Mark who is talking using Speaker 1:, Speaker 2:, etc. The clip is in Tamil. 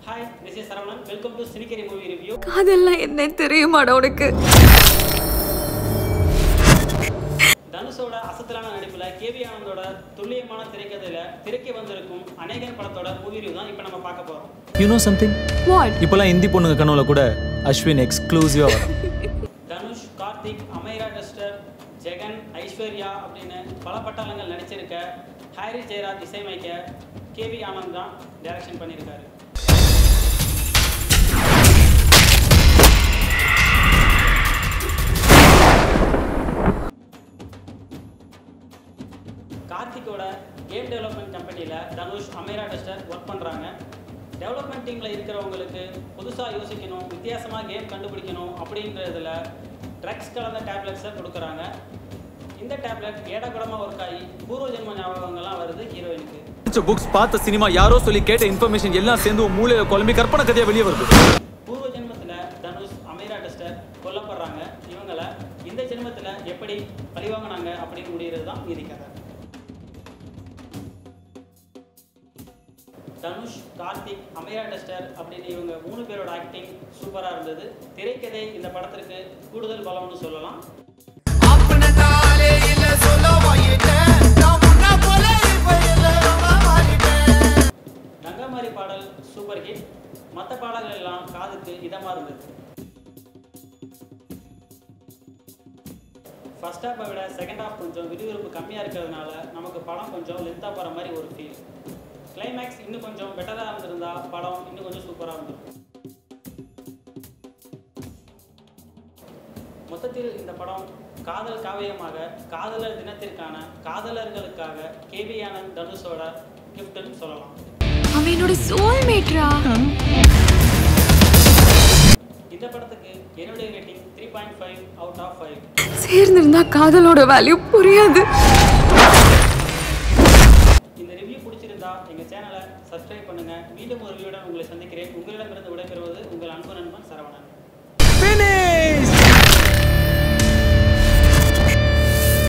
Speaker 1: Hi, this is Saravanan. Welcome to Sinikeri Movie Review.
Speaker 2: காதெல்லாம் என்ன தெரியுமாடா உனக்கு?
Speaker 1: தனுஷோட அசத்தலான நடிப்புல கேவி ஆனந்தோட துல்லியமான திரைக்கதையில திரைக்கு வந்திருக்கும் அநேகன் படத்தோட மூவி ரிவ்யூ தான் இப்போ நம்ம பார்க்க போறோம்.
Speaker 3: You know something?
Speaker 2: What?
Speaker 3: இப்போலாம் ஹிந்தி பொண்ணுங்க கனவுல கூட அஸ்வின் எக்ஸ்க்ளூசிவா வரும்.
Speaker 1: தனுஷ், கார்த்திக், அமைரா டஸ்டர், ஜெகன், ஐஸ்வர்யா அப்படின்னு பல பட்டாளங்கள் நடிச்சிருக்க ஹாரி ஜெயராஜ் இசையமைக்க கேவி ஆனந்த் தான் டைரக்ஷன் பண்ணியிருக்காரு. கார்த்திக்கோட கேம் டெவலப்மெண்ட் கம்பெனியில் தனுஷ், அமைரா டஸ்டர் ஒர்க் பண்ணுறாங்க. டெவலப்மெண்ட் டீமில் இருக்கிறவங்களுக்கு புதுசாக யோசிக்கணும், வித்தியாசமாக கேம் கண்டுபிடிக்கணும் அப்படின்றதுல ட்ரக்ஸ் கலந்த டேப்லெட்ஸை கொடுக்குறாங்க. இந்த டேப்லெட் ஏடகுடமாக ஒர்க் ஆகி பூர்வ ஜென்ம ஞாபகங்கள்லாம் வருது ஹீரோயினுக்கு.
Speaker 3: புக்ஸ் பார்த்த சினிமா யாரோ சொல்லி கேட்ட இன்ஃபர்மேஷன் எல்லாம் சேர்ந்து மூளையில குழம்பி கற்பனை கதையா வெளியே வருது.
Speaker 1: பூர்வ ஜென்மத்தில் தனுஷ், அமைரா டஸ்டர் கொல்லப்படுறாங்க. இவங்களை இந்த ஜென்மத்தில் எப்படி பழிவாங்கினாங்க அப்படின்னு முடிகிறது தான் மீதி கதை. தனுஷ், கார்த்திக், அமைரா டஸ்டர் அப்படின்னு இவங்க 3 பேரோட ஆக்டிங் சூப்பராக இருந்தது. திரைக்கதை இந்த படத்திற்கு கூடுதல் பலம்னு சொல்லலாம். தங்கமாரி பாடல் சூப்பர் ஹிட். மற்ற பாடல்கள் எல்லாம் காதுக்கு இதமாக இருந்தது. ஃபர்ஸ்ட் ஹாஃபை விட செகண்ட் ஹாஃப் கொஞ்சம் விறுவிறுப்பு கம்மியாக இருக்கிறதுனால நமக்கு படம் கொஞ்சம் லென்த்தாக போகிற மாதிரி ஒரு ஃபீல். கிளைமேக்ஸ் இன்னும் கொஞ்சம் பெட்டராக இருந்திருந்தா படம் இன்னும் கொஞ்சம் சூப்பராக இருந்திருக்கும். மொத்தத்தில் இந்த படம் காதல் காவியமாக காதலர் தினத்திற்கான காதலர்களுக்காக கேவி ஆனந்த் தனுஷோட கிஃப்ட்னு சொல்லலாம்.
Speaker 2: அவன் என்னோட சோல்மேட்ரா.
Speaker 1: இந்த படத்துக்கு என்னுடைய ரேட்டிங் 3.5 அவுட் ஆஃப் 5.
Speaker 2: சேர்ந்திருந்தா காதலோட வேல்யூ புரியாது.
Speaker 1: இந்த ரிவ்யூ பிடிச்சிருந்தா எங்கள் சேனலை சப்ஸ்கிரைப் பண்ணுங்கள். மீண்டும் ஒரு ரிவ்யூடன் உங்களை சந்திக்கிறேன். உங்களிடமிருந்து விடைபெறுவது உங்கள்